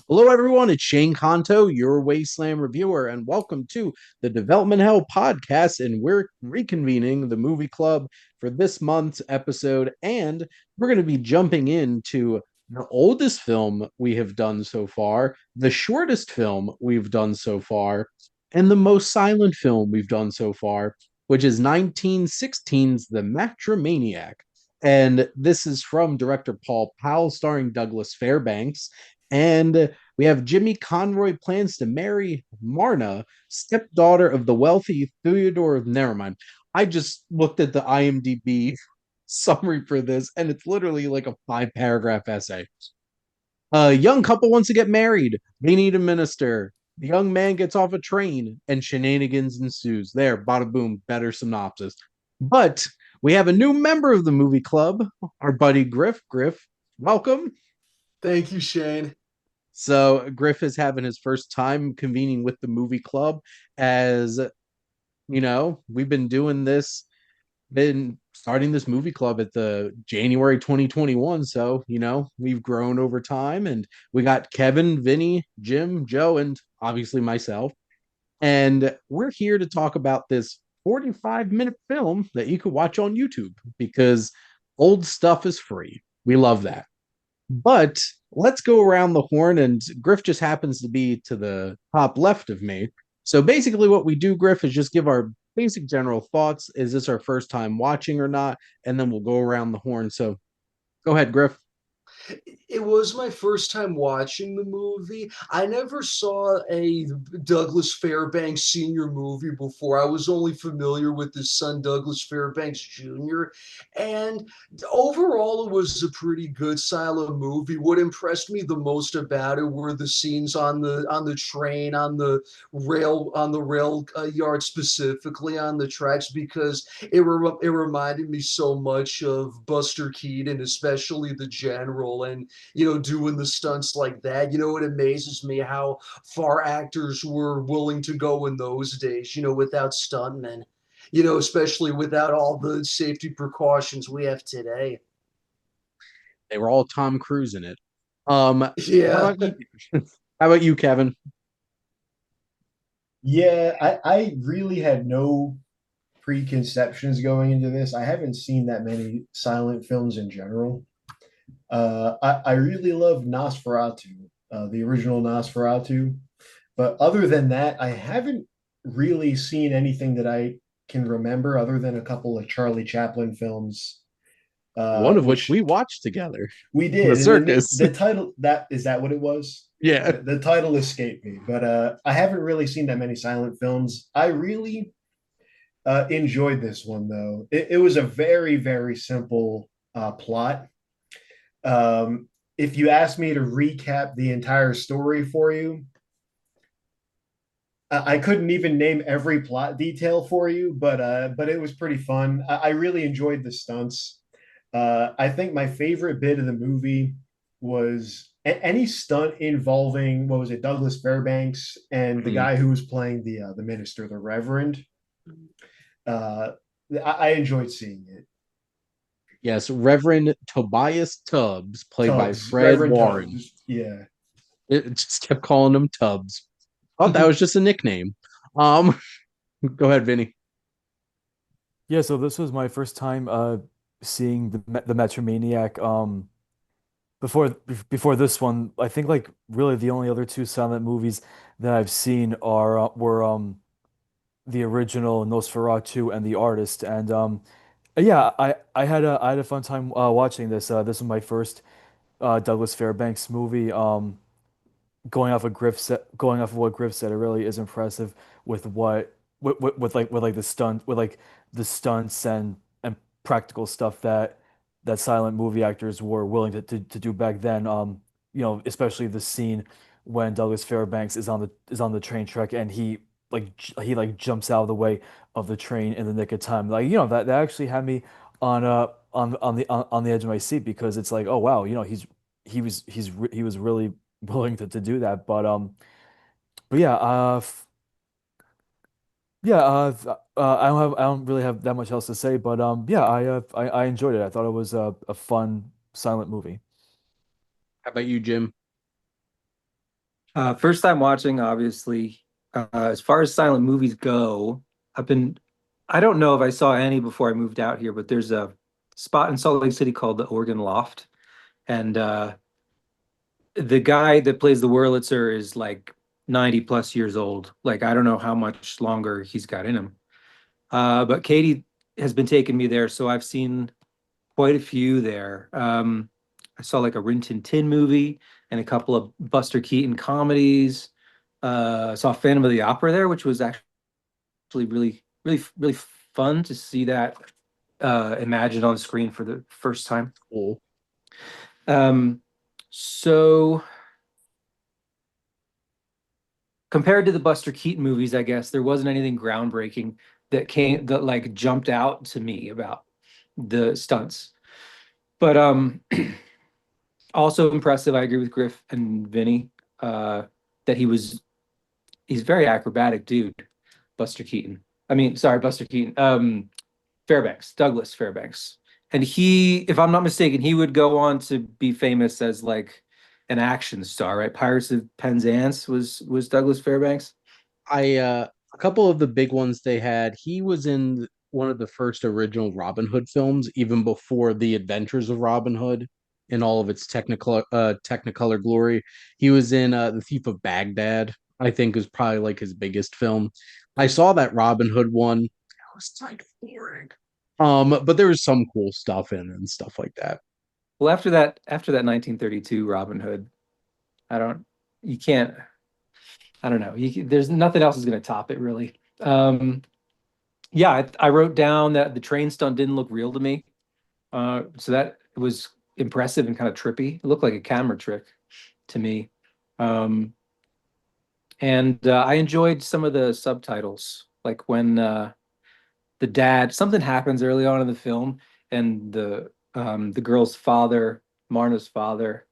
Hello, everyone. It's Shane Kanto, your Wasteland reviewer, and welcome to the Development Hell podcast. And we're reconvening the movie club for this month's episode. And we're going to be jumping into the oldest film we have done so far, the shortest film we've done so far, and the most silent film we've done so far, which is 1916's The Matrimaniac. And this is from director Paul Powell, starring Douglas Fairbanks. And we have Jimmy Conroy plans to marry Marna, stepdaughter of the wealthy Theodore. Never mind. I just looked at the IMDb summary for this, and it's literally like a five-paragraph essay. A young couple wants to get married. They need a minister. The young man gets off a train, and shenanigans ensues. There, bada boom, better synopsis. But we have a new member of the movie club, our buddy Griff. Griff, welcome. Thank you, Shane. So Griff is having his first time convening with the movie club. As you know, we've been doing this, been starting this movie club at the January 2021. So, we've grown over time, and we got Kevin, Vinnie, Jim, Joe, and obviously myself. And we're here to talk about this 45-minute film that you could watch on YouTube because old stuff is free. We love that. But let's go around the horn, and Griff just happens to be to the top left of me. So basically, what we do, Griff, is just give our basic general thoughts. Is this our first time watching or not? And then we'll go around the horn. So go ahead, Griff. It was my first time watching the movie. I never saw a Douglas Fairbanks senior movie before. I was only familiar with his son, Douglas Fairbanks Jr. And overall, it was a pretty good silent movie. What impressed me the most about it were the scenes on the train, on the rail yard, specifically on the tracks, because it reminded me so much of Buster Keaton, especially the general, and doing the stunts like that. It amazes me how far actors were willing to go in those days. Without stuntmen. Especially without all the safety precautions we have today. They were all Tom Cruise in it. How Yeah. about you? How about you, Kevin? Yeah, I really had no preconceptions going into this. I haven't seen that many silent films in general. I really love Nosferatu, the original Nosferatu. But other than that, I haven't really seen anything that I can remember other than a couple of Charlie Chaplin films, One of which which we watched together, we The did. And Circus. the title, that is that what it was? Yeah. The title escaped me, but I haven't really seen that many silent films. I really enjoyed this one though. It was a very, very simple plot. If you asked me to recap the entire story for you, I couldn't even name every plot detail for you, but it was pretty fun. I really enjoyed the stunts. I think my favorite bit of the movie was any stunt involving, what was it, Douglas Fairbanks and the Mhm. guy who was playing the minister, the Reverend. Uh, I enjoyed seeing it. Yes, Reverend Tobias Tubbs, played by Tubbs, Fred Reverend Warren. Tubbs, yeah. It just kept calling him Tubbs. Thought that was just a nickname. Um, Go ahead, Vinny. Yeah, so this was my first time seeing the Matrimaniac. Before this one, I think like really the only other two silent movies that I've seen are were the original Nosferatu and The Artist. And yeah, I had a fun time watching this. This was my first Douglas Fairbanks movie. Going off of what Griff said, it really is impressive with what with like the stunts and practical stuff that silent movie actors were willing to do back then. Especially the scene when Douglas Fairbanks is on the train track and he like jumps out of the way of the train in the nick of time. Like, that actually had me on on the edge of my seat because it's like, oh wow, he was really willing to do that. But yeah, yeah, I don't really have that much else to say. But yeah, I enjoyed it. I thought it was a fun silent movie. How about you, Jim? First time watching, obviously. As far as silent movies go, I've been, I don't know if I saw any before I moved out here, but there's a spot in Salt Lake City called the Oregon Loft. And the guy that plays the Wurlitzer is like 90 plus years old. Like, I don't know how much longer he's got in him. But Katie has been taking me there, so I've seen quite a few there. I saw like a Rin Tin Tin movie and a couple of Buster Keaton comedies. I saw Phantom of the Opera there, which was actually really fun to see that imagined on screen for the first time. Cool. Um, so compared to the Buster Keaton movies, I guess there wasn't anything groundbreaking that like jumped out to me about the stunts. But also impressive. I agree with Griff and Vinnie that he's very acrobatic dude. Buster Keaton. I mean, sorry, Buster Keaton. Fairbanks, Douglas Fairbanks. And he, if I'm not mistaken, he would go on to be famous as like an action star, right? Pirates of Penzance was Douglas Fairbanks. A couple of the big ones they had, he was in one of the first original Robin Hood films, even before the Adventures of Robin Hood in all of its technicolor glory. He was in The Thief of Baghdad, I think is probably like his biggest film. I saw that Robin Hood one. It was kind of boring. But there was some cool stuff in it and stuff like that. Well, after that 1932 Robin Hood, I don't, you can't, I don't know. There's nothing else is going to top it, really. Yeah, I wrote down that the train stunt didn't look real to me. So that was impressive and kind of trippy. It looked like a camera trick to me. Um, and I enjoyed some of the subtitles, like when the dad, something happens early on in the film, and the girl's father, Marna's father,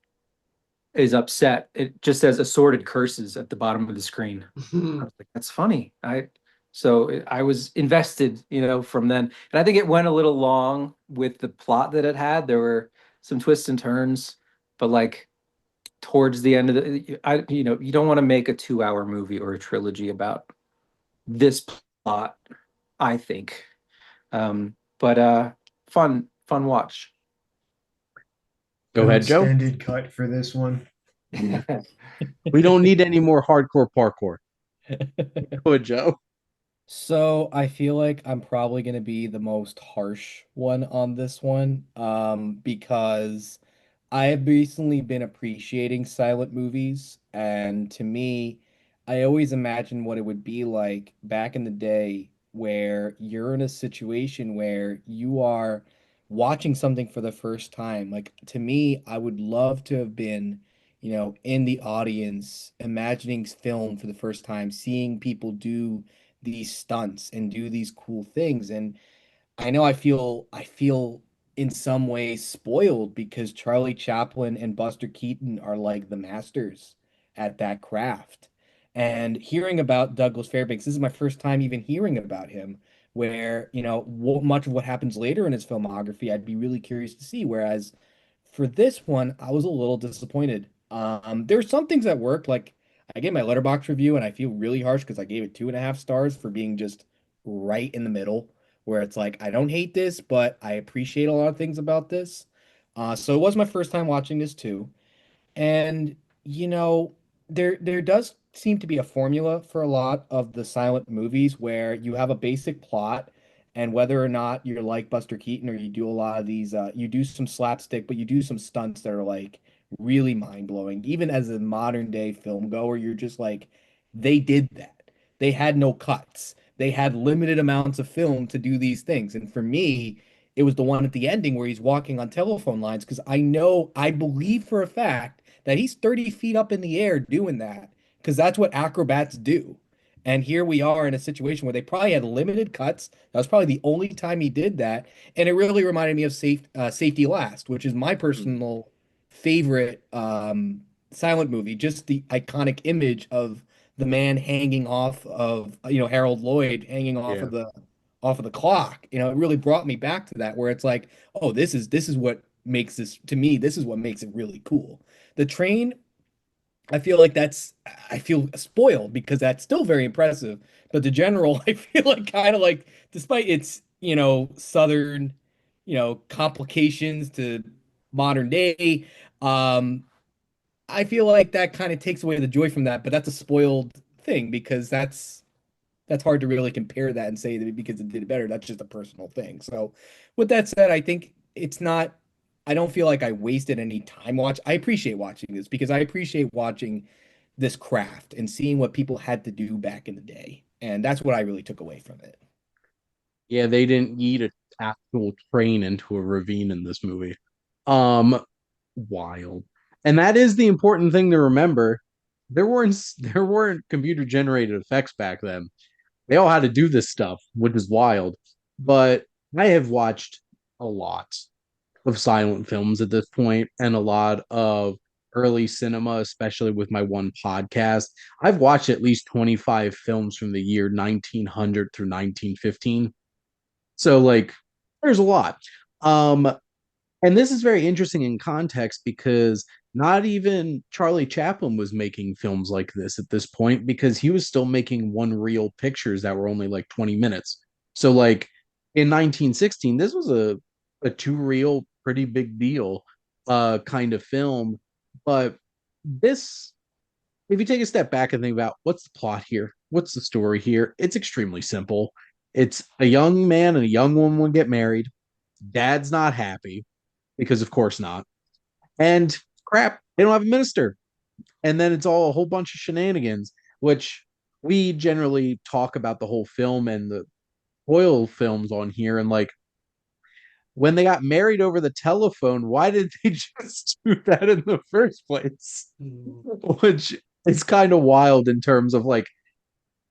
is upset. It just says assorted curses at the bottom of the screen. I was like, that's funny. I was invested, from then. And I think it went a little long with the plot that it had. There were some twists and turns, but like towards the end of you don't want to make a 2 hour movie or a trilogy about this plot, I think. But fun watch. Go An ahead, Joe. extended cut for this one. We don't need any more hardcore parkour. Go ahead, Joe. So I feel like I'm probably gonna be the most harsh one on this one, because I have recently been appreciating silent movies, and to me, I always imagine what it would be like back in the day where you're in a situation where you are watching something for the first time. Like to me, I would love to have been, in the audience, imagining film for the first time, seeing people do these stunts and do these cool things. And I know I feel in some ways spoiled because Charlie Chaplin and Buster Keaton are like the masters at that craft. And hearing about Douglas Fairbanks, this is my first time even hearing about him, where, much of what happens later in his filmography, I'd be really curious to see. Whereas for this one, I was a little disappointed. There's some things that worked, like I gave my letterbox review and I feel really harsh because I gave it 2.5 stars for being just right in the middle, where it's like I don't hate this, but I appreciate a lot of things about this. So it was my first time watching this too. And there does seem to be a formula for a lot of the silent movies where you have a basic plot, and whether or not you're like Buster Keaton or you do a lot of these, you do some slapstick, but you do some stunts that are like really mind-blowing. Even as a modern day film goer, you're just like, they did that. They had no cuts. They had limited amounts of film to do these things. And for me, it was the one at the ending where he's walking on telephone lines because I believe for a fact that he's 30 feet up in the air doing that because that's what acrobats do. And here we are in a situation where they probably had limited cuts. That was probably the only time he did that. And it really reminded me of Safety Last, which is my personal favorite silent movie. Just the iconic image of the man hanging off of, Harold Lloyd hanging off Yeah. of the clock. It really brought me back to that where it's like, oh, this is what makes this to me, this is what makes it really cool. The train, I feel like I feel spoiled because that's still very impressive. But the general, I feel like kind of like, despite its, Southern, complications to modern day, um, I feel like that kind of takes away the joy from that. But that's a spoiled thing because that's hard to really compare that and say that because it did better. That's just a personal thing. So, with that said, I think it's not. I don't feel like I wasted any time I appreciate watching this because I appreciate watching this craft and seeing what people had to do back in the day, and that's what I really took away from it. Yeah, they didn't eat an actual train into a ravine in this movie. Um, Wild. And that is the important thing to remember. There weren't computer generated effects back then. They all had to do this stuff, which is wild. But I have watched a lot of silent films at this point and a lot of early cinema, especially with my one podcast. I've watched at least 25 films from the year 1900 through 1915. So like there's a lot. Um and this is very interesting in context because not even Charlie Chaplin was making films like this at this point because he was still making one reel pictures that were only like 20 minutes. So like in 1916, this was a two reel pretty big deal kind of film. But this if you take a step back and think about what's the plot here, what's the story here, it's extremely simple. It's a young man and a young woman will get married. Dad's not happy because, of course, not. And crap, they don't have a minister. And then it's all a whole bunch of shenanigans, which we generally talk about the whole film and the oil films on here. And like when they got married over the telephone, why did they just do that in the first place? Mm. Which is kind of wild in terms of like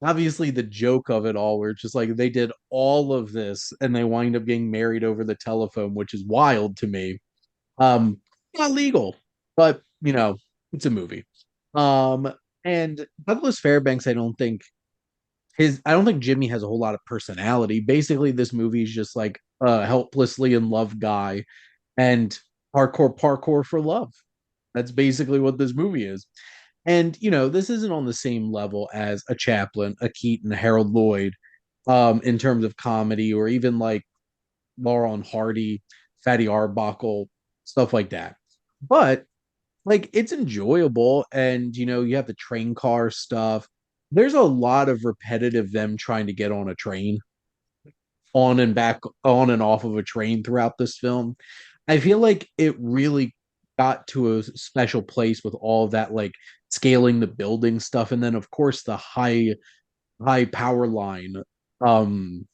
obviously the joke of it all, where it's just like they did all of this and they wind up getting married over the telephone, which is wild to me. Not legal, but it's a movie. Um, and Douglas Fairbanks, I don't think Jimmy has a whole lot of personality. Basically, this movie is just like a helplessly in love guy and parkour for love. That's basically what this movie is. And this isn't on the same level as a Chaplin, a Keaton, Harold Lloyd, in terms of comedy, or even like Laurel and Hardy, Fatty Arbuckle, stuff like that. But like it's enjoyable, and you have the train car stuff. There's a lot of repetitive them trying to get on a train, on and back, on and off of a train throughout this film. I feel like it really got to a special place with all of that, like scaling the building stuff, and then of course the high power line um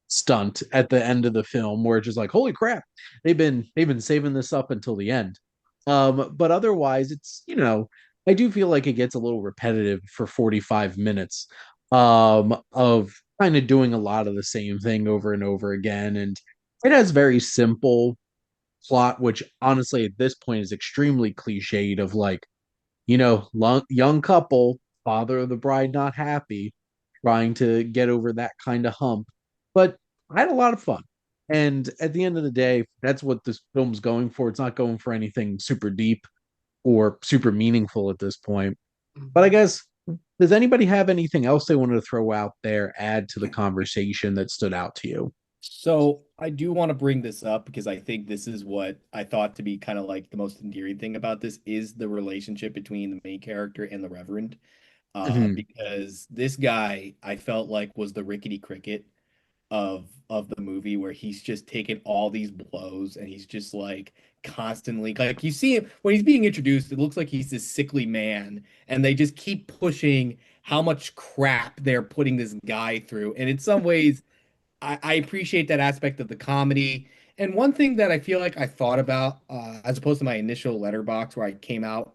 stunt at the end of the film where it's just like holy crap, they've been saving this up until the end. But otherwise it's I do feel like it gets a little repetitive for 45 minutes of kind of doing a lot of the same thing over and over again, and it has very simple plot, which honestly at this point is extremely cliched of like young couple, father of the bride not happy, trying to get over that kind of hump. But I had a lot of fun. And at the end of the day, that's what this film's going for. It's not going for anything super deep or super meaningful at this point. But I guess, does anybody have anything else they wanted to throw out there, add to the conversation that stood out to you? So I do want to bring this up because I think this is what I thought to be kind of like the most endearing thing about this is the relationship between the main character and the Reverend. Mhm. Because this guy I felt like was the rickety cricket of the movie where he's just taking all these blows and he's just like constantly like you see him when he's being introduced, it looks like he's this sickly man, and they just keep pushing how much crap they're putting this guy through. And in some ways, I appreciate that aspect of the comedy. And one thing that I feel like I thought about, as opposed to my initial letterbox where I came out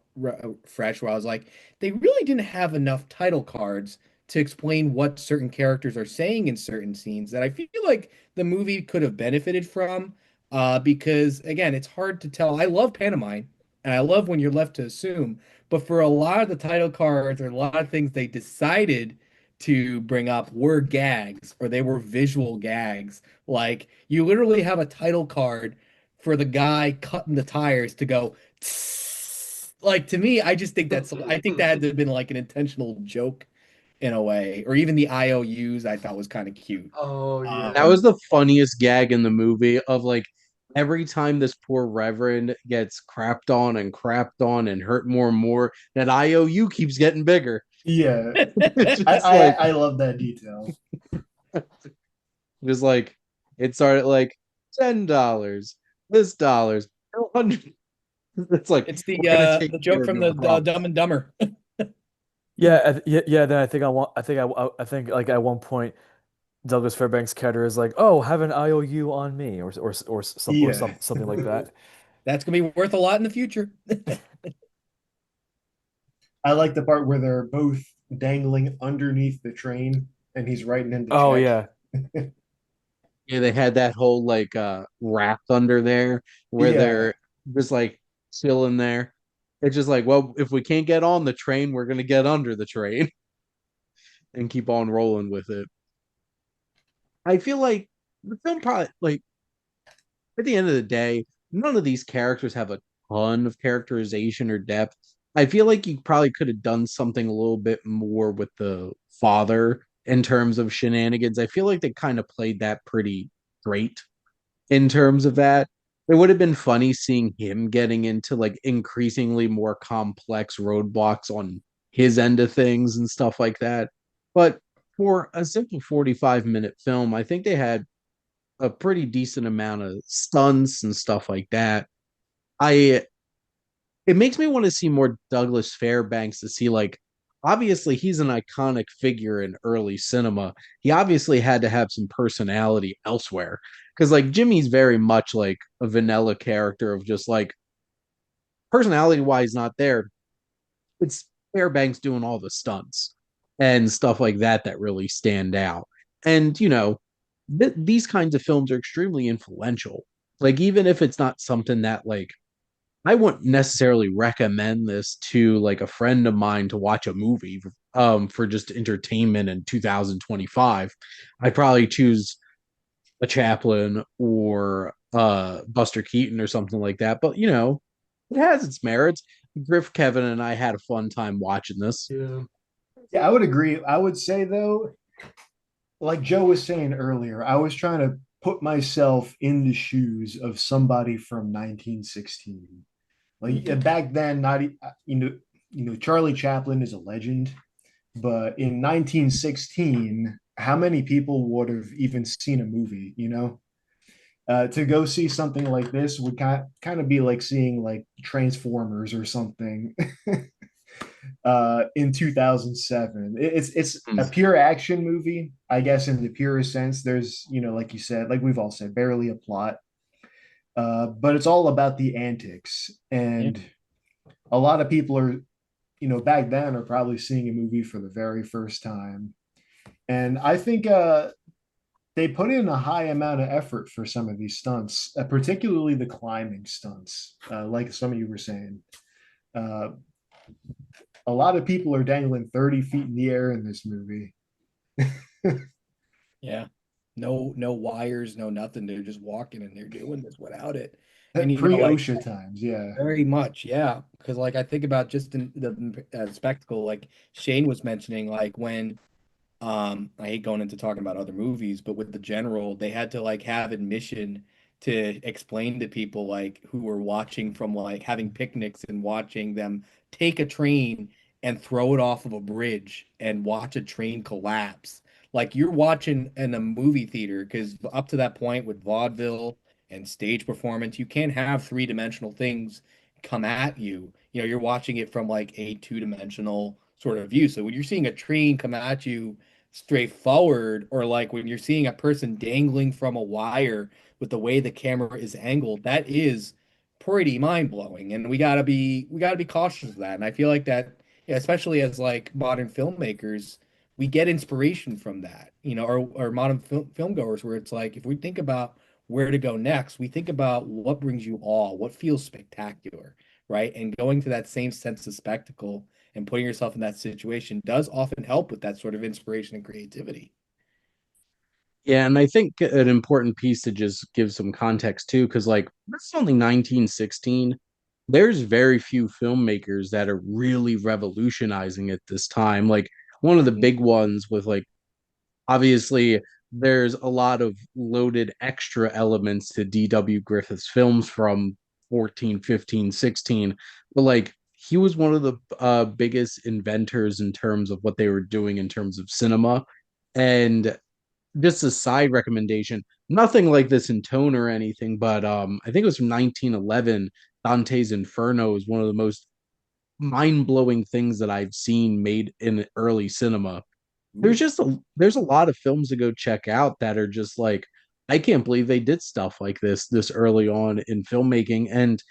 fresh, where I was like, they really didn't have enough title cards to explain what certain characters are saying in certain scenes that I feel like the movie could have benefited from. Because again, it's hard to tell. I love pantomime and I love when you're left to assume, but for a lot of the title cards or a lot of things they decided to bring up were gags or they were visual gags. Like you literally have a title card for the guy cutting the tires to go, "Tss," like to me, I just think I think that had to have been like an intentional joke in a way, or even the IOUs I thought was kind of cute. Oh That yeah. was the funniest gag in the movie of like every time this poor reverend gets crapped on and hurt more and more, that IOU keeps getting bigger. Yeah, It's I, just I like I love that detail. just like it started like $10, this dollars, 100. It's like It's we're gonna take the care joke of from your the problems. Dumb and Dumber. Yeah. Then I think like at one point Douglas Fairbanks' character is like, "Oh, have an IOU on me," Yeah, something like that. That's gonna be worth a lot in the future. I like the part where they're both dangling underneath the train, and he's writing in the Oh check. yeah, Yeah, they had that whole like raft under there where Yeah, they're just like chilling there. It's just like, well, if we can't get on the train, we're gonna get under the train and keep on rolling with it. I feel like the film probably like at the end of the day, none of these characters have a ton of characterization or depth. I feel like you probably could have done something a little bit more with the father in terms of shenanigans. I feel like they kind of played that pretty great in terms of that. It would have been funny seeing him getting into like increasingly more complex roadblocks on his end of things and stuff like that. But for a simple 45-minute film, I think they had a pretty decent amount of stunts and stuff like that. I It makes me want to see more Douglas Fairbanks to see like obviously he's an iconic figure in early cinema. He obviously had to have some personality elsewhere because like Jimmy's very much like a vanilla character of just like personality wise not there. It's Fairbanks doing all the stunts and stuff like that that really stand out. And these kinds of films are extremely influential. Like even if it's not something that like I wouldn't necessarily recommend this to like a friend of mine to watch a movie for just entertainment in 2025. I'd probably choose a Chaplin or Buster Keaton or something like that. But it has its merits. Griff, Kevin, and I had a fun time watching this. Yeah. yeah, I would agree. I would say though, like Joe was saying earlier, I was trying to put myself in the shoes of somebody from 1916. Like back then, you know, Charlie Chaplin is a legend, but in 1916, how many people would have even seen a movie? To go see something like this would kind of be like seeing like Transformers or something in 2007. It's a Mm. pure action movie, I guess, in the purest sense. There's, like you said, like we've all said, barely a plot, but it's all about the antics. Yeah. And a lot of people are, back then are probably seeing a movie for the very first time. And I think they put in a high amount of effort for some of these stunts, particularly the climbing stunts, like some of you were saying. Uh, a lot of people are dangling 30 feet in the air in this movie. Yeah. No wires, no nothing. They're just walking and they're doing this without it. And Pre like OSHA times, yeah. very much, yeah. Because like I think about just in the spectacle, like Shane was mentioning, like when I hate going into talking about other movies, but with the general, they had to like have admission to explain to people like who were watching from like having picnics and watching them take a train and throw it off of a bridge and watch a train collapse. Like you're watching in a movie theater because up to that point with vaudeville and stage performance, you can't have three-dimensional things come at you. You're watching it from like a two-dimensional sort of view. So when you're seeing a train come at you straightforward, or like when you're seeing a person dangling from a wire with the way the camera is angled, that is pretty mind-blowing. And we gotta be cautious of that. And I feel like that, yeah, especially as like modern filmmakers, we get inspiration from that, or modern film goers, where it's like if we think about where to go next, we think about what brings you awe, what feels spectacular, right? And going to that same sense of spectacle and putting yourself in that situation does often help with that sort of inspiration and creativity. Yeah, and I think an important piece to just give some context too, because like this is only 1916. there's very few filmmakers that are really revolutionizing at this time. Like one of the Mhm. big ones with like obviously there's a lot of loaded extra elements to D.W. Griffith's films from 14, 15, 16, but like he was one of the biggest inventors in terms of what they were doing in terms of cinema. And just a side recommendation, nothing like this in tone or anything, but I think it was from 1911. Dante's Inferno is one of the most mind-blowing things that I've seen made in early cinema. There's a lot of films to go check out that are just like, I can't believe they did stuff like this early on in filmmaking. And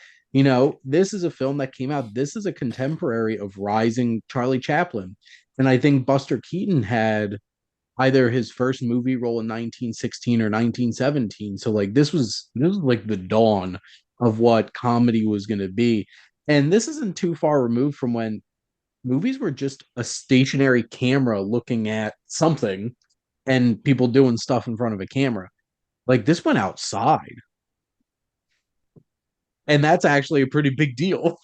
this is a film that came out. This is a contemporary of rising Charlie Chaplin. And I think Buster Keaton had either his first movie role in 1916 or 1917. So like this was like the dawn of what comedy was going to be. And this isn't too far removed from when movies were just a stationary camera looking at something and people doing stuff in front of a camera. Like this went outside. And that's actually a pretty big deal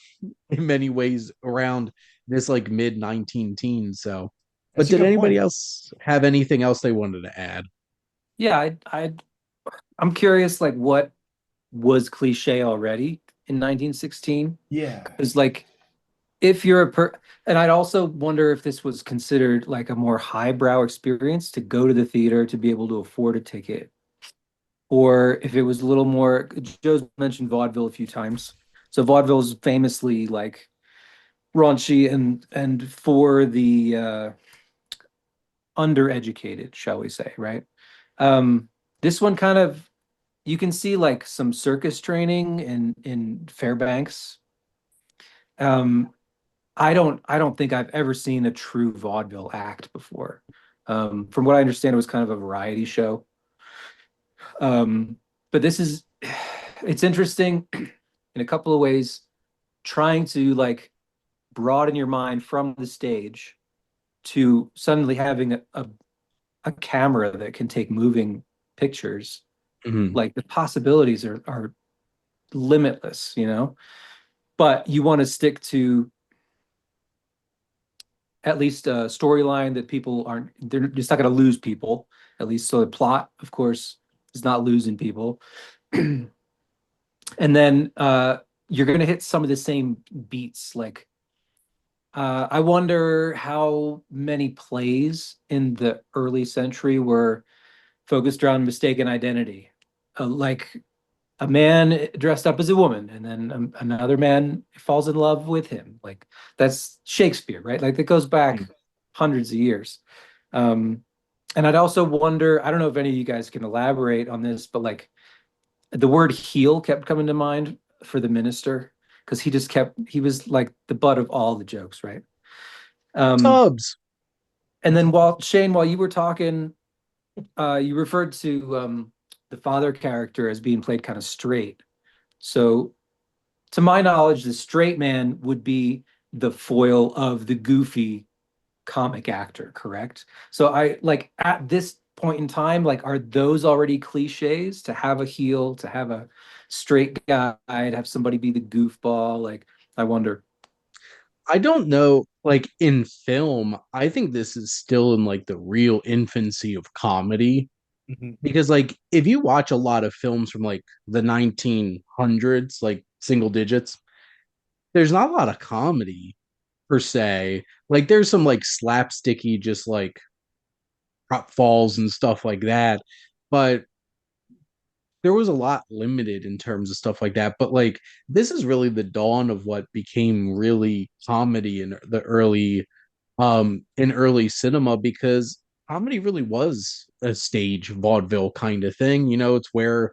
in many ways around this like mid 19 teens. So, but That's a did good anybody point. else have anything else they wanted to add? Yeah, I'm curious, like what was cliche already in 1916? Yeah. Because like if you're and I'd also wonder if this was considered like a more highbrow experience to go to the theater to be able to afford a ticket, or if it was a little more. Joe's mentioned vaudeville a few times, so vaudeville is famously like raunchy and for the undereducated, shall we say, right? This one kind of, you can see like some circus training in Fairbanks. Um, I don't think I've ever seen a true vaudeville act before. From what I understand, it was kind of a variety show. Um, but this is it's interesting in a couple of ways, trying to like broaden your mind from the stage to suddenly having a camera that can take moving pictures. Mhm. Like the possibilities are limitless, but you want to stick to at least a storyline that people aren't, they're just not going to lose people, at least. So the plot, of course, is not losing people. And then you're going to hit some of the same beats. Like, I wonder how many plays in the early century were focused around mistaken identity. Like a man dressed up as a woman, and then another man falls in love with him. Like that's Shakespeare, right? Like that goes back hundreds of years. Um, and I'd also wonder, I don't know if any of you guys can elaborate on this, but like the word heel kept coming to mind for the minister because he was like the butt of all the jokes, right? Um, Tubbs. and then while you were talking, you referred to the father character as being played kind of straight. So, to my knowledge, the straight man would be the foil of the goofy comic actor, correct? So, I like at this point in time, like, are those already cliches to have a heel, to have a straight guy, to have somebody be the goofball? Like, I wonder. I don't know, like in film, I think this is still in like the real infancy of comedy Mhm. because like if you watch a lot of films from like the 1900s, like single digits, there's not a lot of comedy per se. Like there's some like slapsticky just like prop falls and stuff like that, but there was a lot limited in terms of stuff like that. But like this is really the dawn of what became really comedy in early cinema because comedy really was a stage vaudeville kind of thing. It's where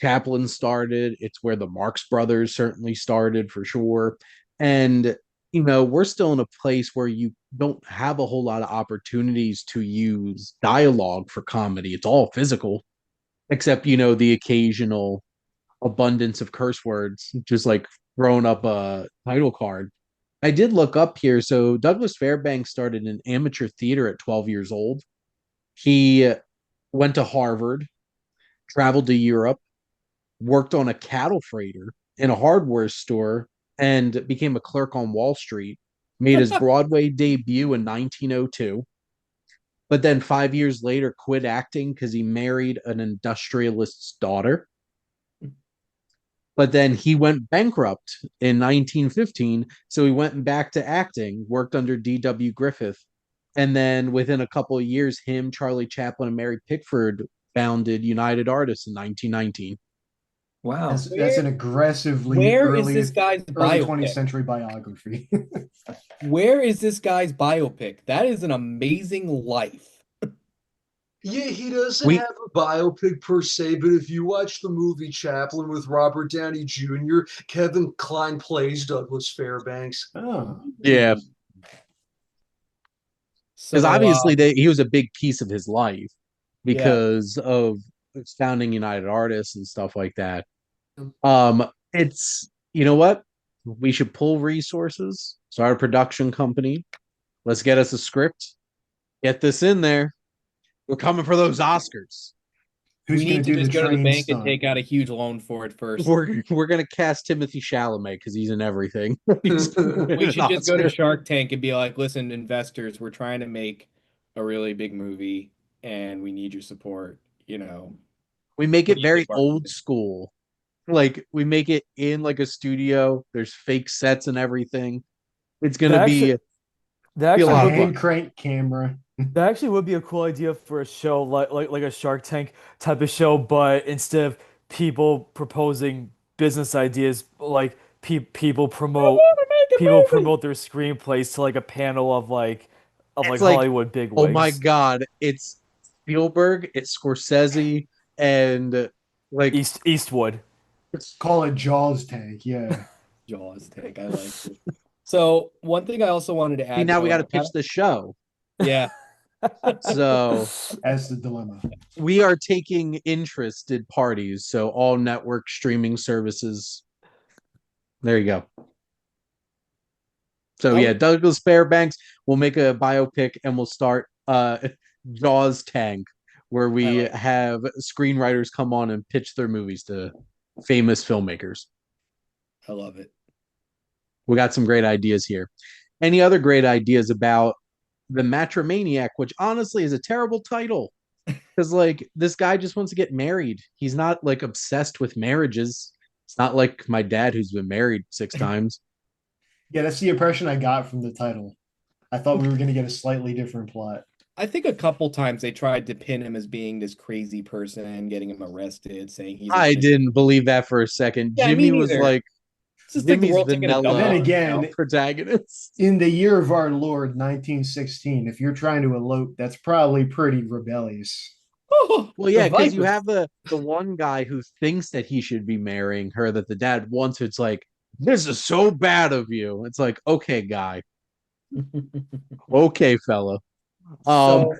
Chaplin started, it's where the Marx Brothers certainly started for sure. And we're still in a place where you don't have a whole lot of opportunities to use dialogue for comedy. It's all physical, except the occasional abundance of curse words, just like throwing up a title card. I did look up here. So Douglas Fairbanks started in amateur theater at 12 years old. He went to Harvard, traveled to Europe, worked on a cattle freighter. in a hardware store and became a clerk on Wall Street. Made his Broadway debut in 1902, but then 5 years later quit acting because he married an industrialist's daughter. But then he went bankrupt in 1915, so he went back to acting, worked under D.W. Griffith, and then within a couple of years, him, Charlie Chaplin, and Mary Pickford founded United Artists in 1919. Wow. That's an aggressively Where is this guy's early 20th biopic? century biography. Where is this guy's biopic? That is an amazing life. Yeah, he doesn't We have a biopic per se, but if you watch the movie Chaplin with Robert Downey Jr., Kevin Kline plays Douglas Fairbanks. Oh, Yeah, because So, obviously he was a big piece of his life yeah. because of founding United Artists and stuff like that. It's you know what? We should pull resources, start a production company. Let's get us a script. Get this in there. We're coming for those Oscars. who's We going need to to do the just go to the train bank and stunt? take out a huge loan for it first. We're gonna cast Timothy Chalamet because he's in everything. He's We should just go to Oscar. Shark Tank and be like, listen, investors, we're trying to make a really big movie and we need your support. We make What it do you very think, Mark? old school. Like we make it in like a studio. There's fake sets and everything. It's gonna That actually be that be a A actually lot of would be fun. hand crank camera. that actually would be a cool idea for a show like a Shark Tank type of show, but instead of people proposing business ideas, like I want to make people a movie. promote their screenplays to like a panel of It's like like, Hollywood oh my bigwigs. God, it's Spielberg, it's Scorsese, and like Eastwood. Call it Jaws tank. Yeah. Jaws take. I like it. So one thing I also wanted to see add now we though, got and to pitch the show. yeah. So That's the dilemma. we are taking interested parties. So all network streaming services. There you go. So I yeah, would, Douglas Fairbanks will make a biopic and we'll start Jaws Tank, where I we like have screenwriters come on and pitch their movies to famous filmmakers. I love it. We got some great ideas here. Any other great ideas about the Matrimaniac, which honestly is a terrible title because like this guy just wants to get married. He's not like obsessed with marriages. It's not like my dad who's been married 6 times. Yeah, that's the impression I got from the title. I thought we were going to get a slightly different plot. I think a couple times they tried to pin him as being this crazy person, getting him arrested, saying he's a I sick. didn't believe that for a second. Yeah, me Jimmy was neither. like It's just like the Jimmy's world taking a dump Then vanilla on him. again, protagonist. in the year of our Lord, 1916, if you're trying to elope, that's probably pretty rebellious. Oh, Well, the yeah, because you Vipers. have the one guy who thinks that he should be marrying her that the dad wants. It's like, this is so bad of you. It's like, okay, guy. Okay, fella. Um, So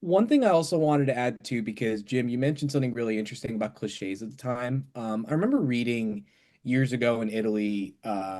one thing I also wanted to add too, because Jim, you mentioned something really interesting about cliches at the time. I remember reading years ago in Italy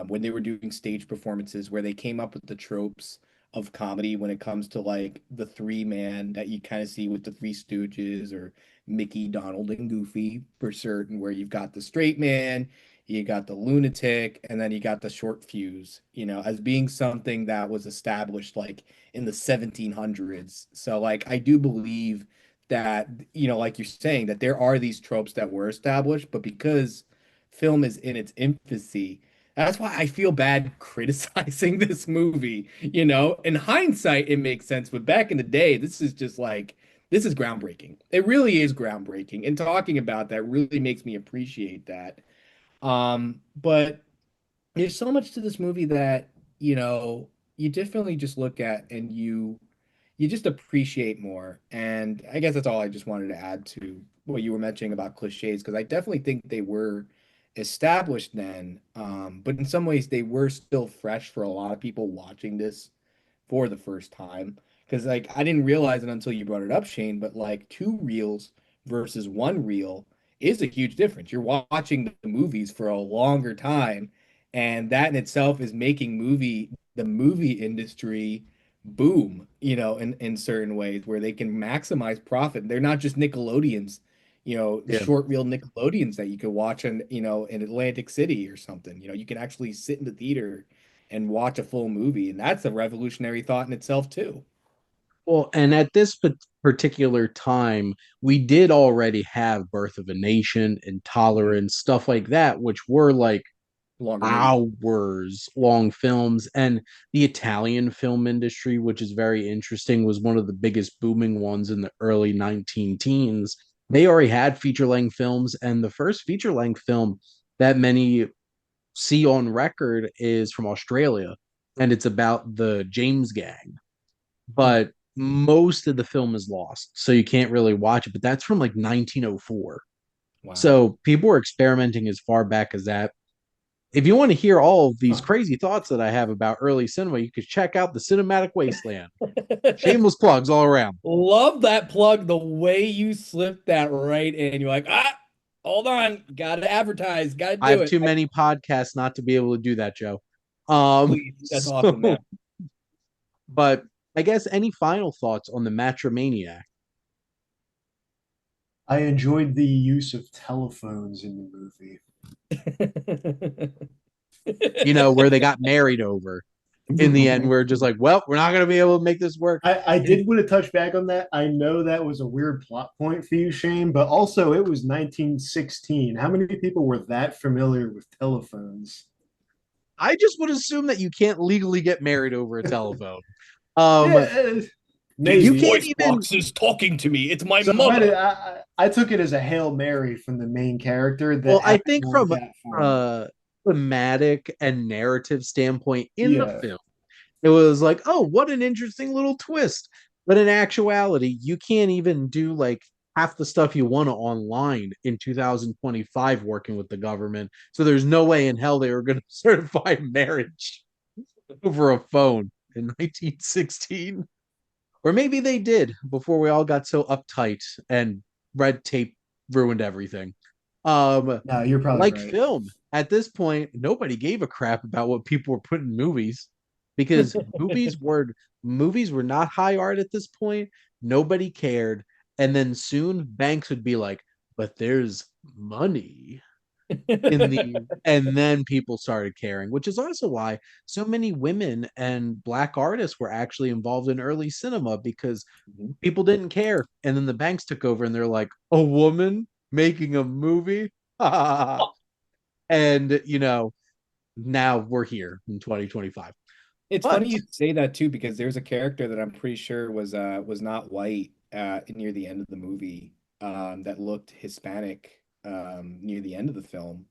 when they were doing stage performances where they came up with the tropes of comedy when it comes to like the three man that you kind of see with the Three Stooges or Mickey, Donald, and Goofy for certain, where you've got the straight man, you got the lunatic, and then you got the short fuse, as being something that was established like in the 1700s. So like I do believe that, like you're saying, that there are these tropes that were established, but because film is in its infancy, that's why I feel bad criticizing this movie. In hindsight, it makes sense, but back in the day, this is groundbreaking. It really is groundbreaking. And talking about that really makes me appreciate that. But there's so much to this movie that, you definitely just look at and you just appreciate more. And I guess that's all I just wanted to add to what you were mentioning about cliches, because I definitely think they were established then. But in some ways they were still fresh for a lot of people watching this for the first time. Because like I didn't realize it until you brought it up, Shane, but like two reels versus one reel is a huge difference. You're watching the movies for a longer time, and that in itself is making the movie industry boom, in certain ways where they can maximize profit. They're not just Nickelodeons, Yeah. short reel Nickelodeons that you could watch in Atlantic City or something. You can actually sit in the theater and watch a full movie, and that's a revolutionary thought in itself too. Well, and at this particular time, we did already have Birth of a Nation, Intolerance, stuff like that, which were like Longer movie. hours long films. And the Italian film industry, which is very interesting, was one of the biggest booming ones in the early 19 teens. They already had feature length films, and the first feature length film that many see on record is from Australia, and it's about the James Gang. But most of the film is lost, so you can't really watch it. But that's from like 1904. Wow. So people were experimenting as far back as that. If you want to hear all of these Huh. crazy thoughts that I have about early cinema, you could check out the Cinematic Wasteland. Shameless plugs all around. Love that plug. The way you slipped that right in. You're like, hold on, gotta advertise, gotta I do have it. too many podcasts not to be able to do that, Joe. Please, that's So, awesome, man. but I guess any final thoughts on the Matrimaniac? I enjoyed the use of telephones in the movie. Where they got married over. In the end, we're just like, well, we're not going to be able to make this work. I did want to touch back on that. I know that was a weird plot point for you, Shane, but also it was 1916. How many people were that familiar with telephones? I just would assume that you can't legally get married over a telephone. Yeah, You maybe. can't even. is talking to me. It's my So I took it as a Hail Mary from the main character that Well, I happened think on from that phone. a thematic and narrative standpoint in the Yeah. film, it was like, oh, what an interesting little twist. But in actuality, you can't even do like half the stuff you want to online in 2025 working with the government. So there's no way in hell they were going to certify marriage over a phone in 1916. Or maybe they did before we all got so uptight and red tape ruined everything. Um, No, you're probably like right. film, at this point, nobody gave a crap about what people were putting in movies because movies were not high art at this point. Nobody cared. And then soon Banks would be like, but there's money and then people started caring, which is also why so many women and black artists were actually involved in early cinema because people didn't care, and then the banks took over and they're like, a woman making a movie. And now we're here in 2025. It's But funny you say that too, because there's a character that I'm pretty sure was not white near the end of the movie, that looked Hispanic near the end of the film.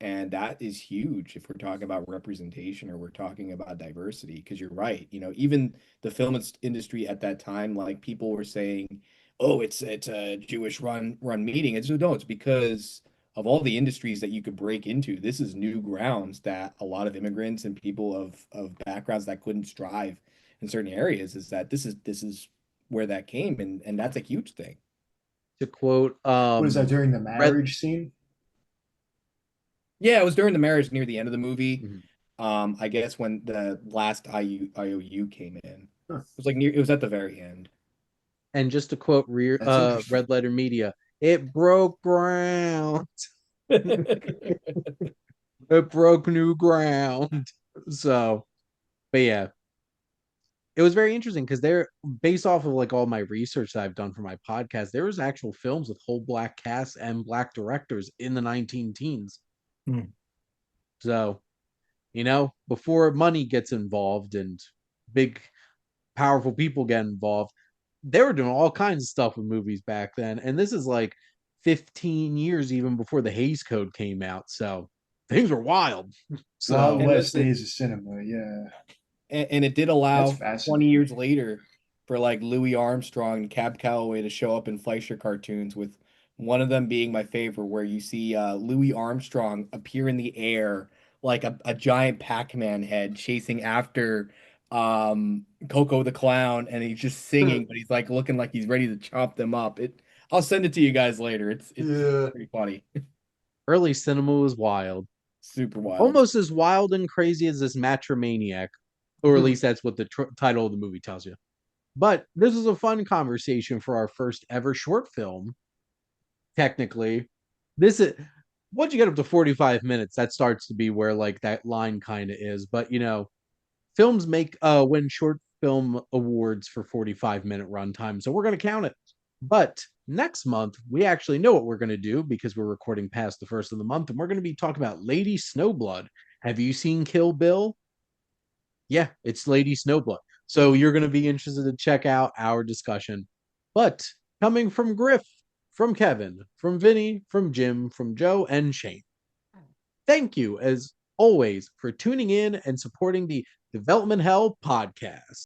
And that is huge if we're talking about representation or we're talking about diversity, because you're right. Even the film industry at that time, like people were saying, "Oh, it's a Jewish run meeting." It's no, it's because of all the industries that you could break into. This is new grounds that a lot of immigrants and people of backgrounds that couldn't strive in certain areas, is that this is where that came, and that's a huge thing. to quote What is that during the Red marriage scene? Yeah, it was during the marriage near the end of the movie. Mhm. I guess when the last IOU came in. Huh, It was at the very end. and just to quote that's interesting. Red Letter Media, it broke ground. It broke new ground. So, but yeah, it was very interesting because they're based off of like all my research that I've done for my podcast. There was actual films with whole black casts and black directors in the 19 teens. Hmm. So, before money gets involved and big, powerful people get involved, they were doing all kinds of stuff with movies back then. And this is like 15 years even before the Hays Code came out. So things were wild. Wild So, And West days of cinema, yeah. and it did That's allow 20 fascinating. years later for like Louis Armstrong and Cab Calloway to show up in Fleischer cartoons, with one of them being my favorite, where you see Louis Armstrong appear in the air like a giant Pac-Man head chasing after Coco the Clown, and he's just singing, but he's like looking like he's ready to chomp them up. I'll send it to you guys later. It's Yeah. pretty funny. early cinema was wild. Super wild. Almost as wild and crazy as this Matrimaniac, or at least that's what the title of the movie tells you. But this was a fun conversation for our first ever short film technically. This is once you get up to 45 minutes, that starts to be where like that line kind of is. But films make win short film awards for 45-minute runtime, so we're gonna count it. But next month, we actually know what we're gonna do because we're recording past the first of the month, and we're gonna be talking about Lady Snowblood. Have you seen Kill Bill? Yeah, it's Lady Snowblood. So you're going to be interested to check out our discussion. But coming from Griff, from Kevin, from Vinny, from Jim, from Joe, and Shane, thank you as always for tuning in and supporting the Development Hell podcast.